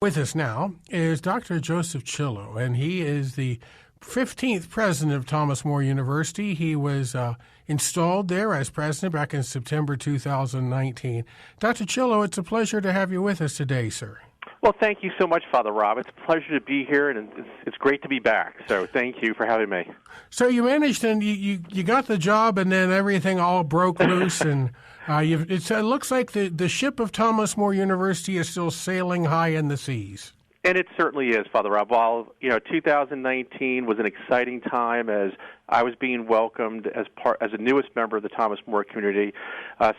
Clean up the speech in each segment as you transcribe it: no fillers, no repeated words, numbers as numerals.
With us now is Dr. Joseph Chillo, and he is the 15th president of Thomas More University. He was installed there as president back in September 2019. Dr. Chillo, it's a pleasure to have you with us today, sir. Well, thank you so much, Father Rob. It's a pleasure to be here, and it's great to be back. So thank you for having me. So you managed, and you got the job, and then everything all broke loose, and it looks like the ship of Thomas More University is still sailing high in the seas. And it certainly is, Father Rob. While 2019 was an exciting time as I was being welcomed as a newest member of the Thomas More community,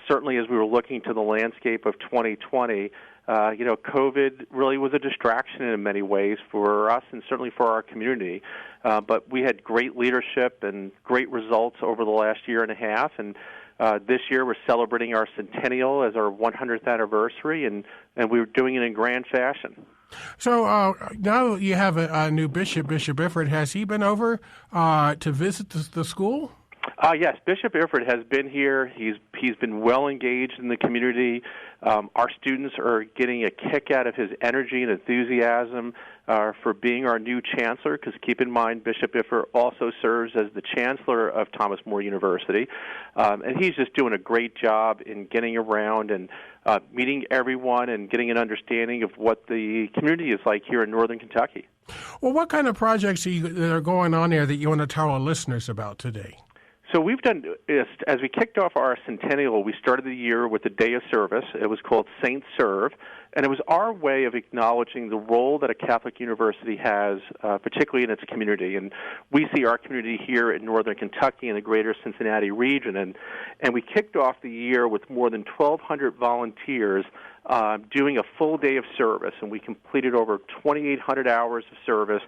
certainly as we were looking to the landscape of 2020. COVID really was a distraction in many ways for us and certainly for our community. But we had great leadership and great results over the last year and a half. And this year we're celebrating our Centennial as our 100th anniversary, and we were doing it in grand fashion. So now you have a new bishop, Bishop Ifford. Has he been over to visit the school? Yes, Bishop Ifford has been here. He's been well engaged in the community. Our students are getting a kick out of his energy and enthusiasm for being our new chancellor, because keep in mind, Bishop Ifford also serves as the chancellor of Thomas More University. And he's just doing a great job in getting around and meeting everyone and getting an understanding of what the community is like here in northern Kentucky. Well, what kind of projects that are going on there that you want to tell our listeners about today? So we've done, as we kicked off our Centennial, we started the year with a day of service. It was called Saints Serve, and it was our way of acknowledging the role that a Catholic university has, particularly in its community. And we see our community here in northern Kentucky and the greater Cincinnati region. And we kicked off the year with more than 1,200 volunteers doing a full day of service, and we completed over 2,800 hours of service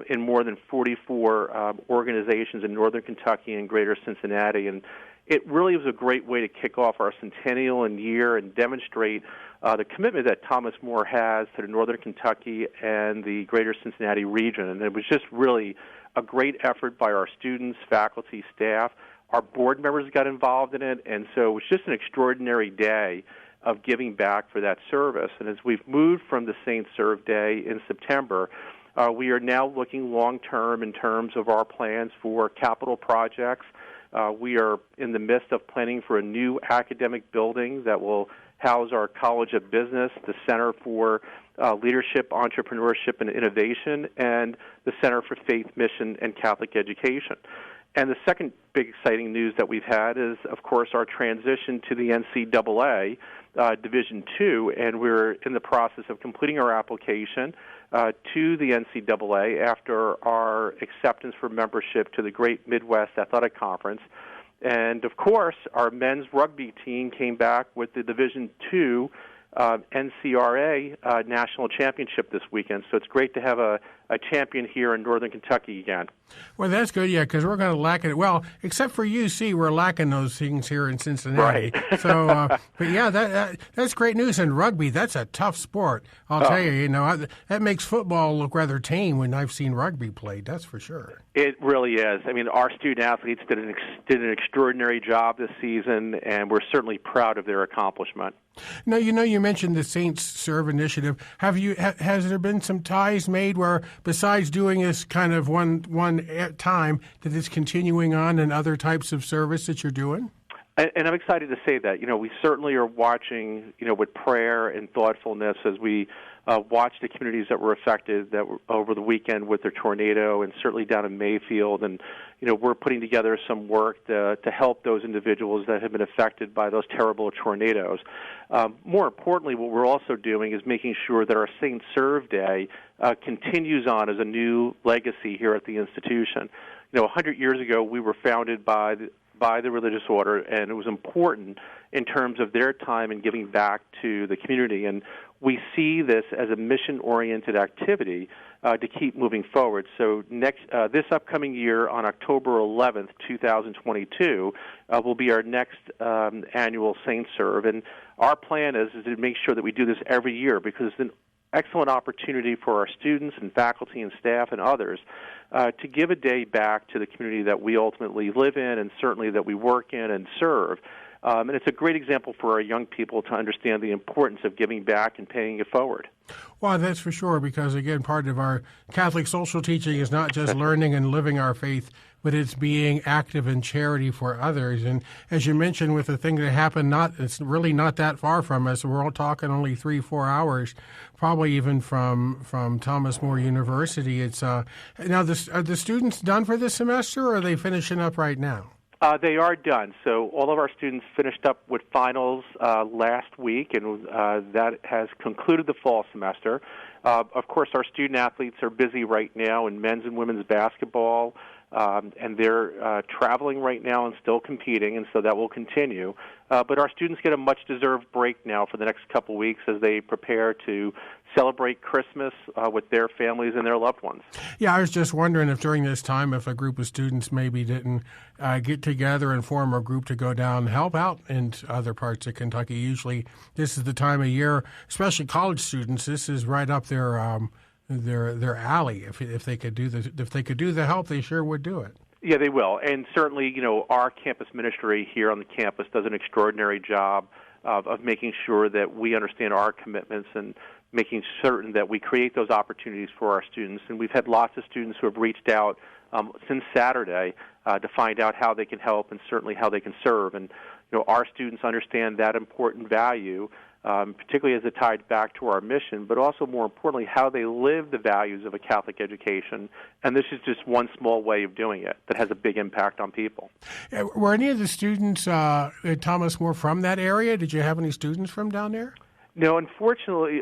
in more than 44 organizations in northern Kentucky and greater Cincinnati. And it really was a great way to kick off our centennial and year and demonstrate the commitment that Thomas More has to the northern Kentucky and the greater Cincinnati region. And it was just really a great effort by our students, faculty, staff. Our board members got involved in it, and so it was just an extraordinary day of giving back for that service. And as we've moved from the Saints Serve Day in September, we are now looking long-term in terms of our plans for capital projects. We are in the midst of planning for a new academic building that will house our College of Business, the Center for Leadership, Entrepreneurship, and Innovation, and the Center for Faith, Mission, and Catholic Education. And the second big exciting news that we've had is, of course, our transition to the Ncaa Division II, and we're in the process of completing our application to the Ncaa after our acceptance for membership to the Great Midwest Athletic Conference. And, of course, our men's rugby team came back with the Division II NCRA National Championship this weekend. So it's great to have a champion here in northern Kentucky again. Well, that's good, yeah, because we're going to lack it. Well, except for UC, we're lacking those things here in Cincinnati. Right. So, but yeah, that's great news. And rugby, that's a tough sport. I'll tell you, that makes football look rather tame when I've seen rugby played, that's for sure. It really is. I mean, our student-athletes did an extraordinary job this season, and we're certainly proud of their accomplishment. Now, you mentioned the Saints Serve initiative. Has there been some ties made where, besides doing this kind of one at time, that it's continuing on in other types of service that you're doing? And I'm excited to say that. We certainly are watching, with prayer and thoughtfulness as we watch the communities that were affected over the weekend with the tornado, and certainly down in Mayfield. And, we're putting together some work to help those individuals that have been affected by those terrible tornadoes. More importantly, what we're also doing is making sure that our Saints Serve Day continues on as a new legacy here at the institution. 100 years ago, we were founded by the religious order, and it was important in terms of their time in giving back to the community. And we see this as a mission-oriented activity to keep moving forward. So this upcoming year, on October 11th, 2022, will be our next annual Saints Serve. And our plan is to make sure that we do this every year, because it's an excellent opportunity for our students and faculty and staff and others to give a day back to the community that we ultimately live in and certainly that we work in and serve. And it's a great example for our young people to understand the importance of giving back and paying it forward. Well, that's for sure, because, again, part of our Catholic social teaching is not just learning and living our faith, but it's being active in charity for others. And as you mentioned, with the thing that happened, it's really not that far from us. We're all talking only 3-4 hours, probably even from Thomas More University. It's now, are the students done for this semester, or are they finishing up right now? They are done. So all of our students finished up with finals last week, and that has concluded the fall semester. Of course, our student athletes are busy right now in men's and women's basketball, and they're traveling right now and still competing, and so that will continue. But our students get a much-deserved break now for the next couple weeks as they prepare to celebrate Christmas with their families and their loved ones. Yeah, I was just wondering if during this time, if a group of students maybe didn't get together and form a group to go down and help out in other parts of Kentucky. Usually this is the time of year, especially college students, this is right up their alley. If they could do the help, they sure would do it. Yeah, they will. And certainly, our campus ministry here on the campus does an extraordinary job of making sure that we understand our commitments and making certain that we create those opportunities for our students. And we've had lots of students who have reached out since Saturday to find out how they can help and certainly how they can serve. And our students understand that important value, particularly as it ties back to our mission, but also more importantly how they live the values of a Catholic education. And this is just one small way of doing it that has a big impact on people. Were any of the students at Thomas More from that area? Did you have any students from down there? No, unfortunately,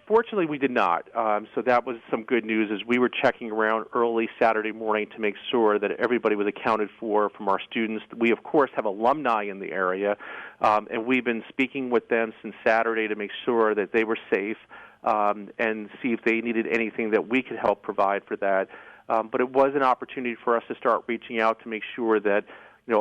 fortunately we did not. So that was some good news as we were checking around early Saturday morning to make sure that everybody was accounted for from our students. We, of course, have alumni in the area, and we've been speaking with them since Saturday to make sure that they were safe and see if they needed anything that we could help provide for that. But it was an opportunity for us to start reaching out to make sure that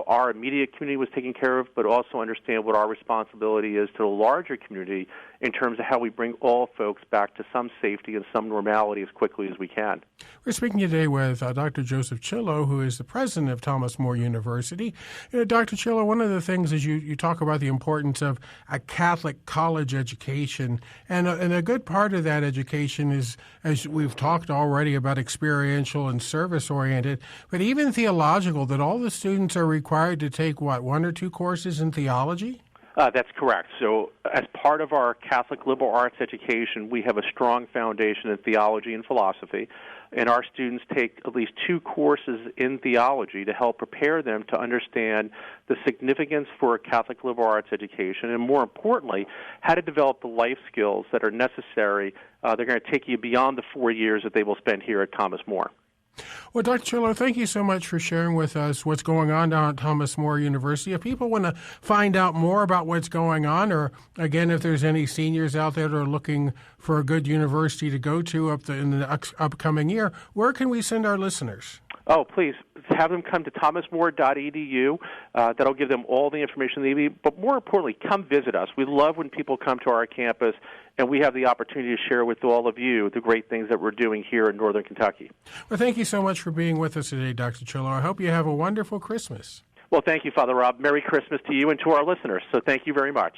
our immediate community was taken care of, but also understand what our responsibility is to the larger community in terms of how we bring all folks back to some safety and some normality as quickly as we can. We're speaking today with Dr. Joseph Chillo, who is the president of Thomas More University. Dr. Chillo, one of the things is you talk about the importance of a Catholic college education, and a good part of that education is, as we've talked already, about experiential and service-oriented, but even theological, that all the students are required to take, 1 or 2 courses in theology? That's correct. So as part of our Catholic liberal arts education, we have a strong foundation in theology and philosophy, and our students take at least 2 courses in theology to help prepare them to understand the significance for a Catholic liberal arts education, and more importantly, how to develop the life skills that are necessary. They're going to take you beyond the 4 years that they will spend here at Thomas More. Well, Dr. Chillo, thank you so much for sharing with us what's going on down at Thomas More University. If people want to find out more about what's going on, or, again, if there's any seniors out there that are looking for a good university to go to in the upcoming year, where can we send our listeners? Oh, please have them come to thomasmore.edu. That'll give them all the information they need. But more importantly, come visit us. We love when people come to our campus, and we have the opportunity to share with all of you the great things that we're doing here in northern Kentucky. Well, thank you so much for being with us today, Dr. Chillo. I hope you have a wonderful Christmas. Well, thank you, Father Rob. Merry Christmas to you and to our listeners. So thank you very much.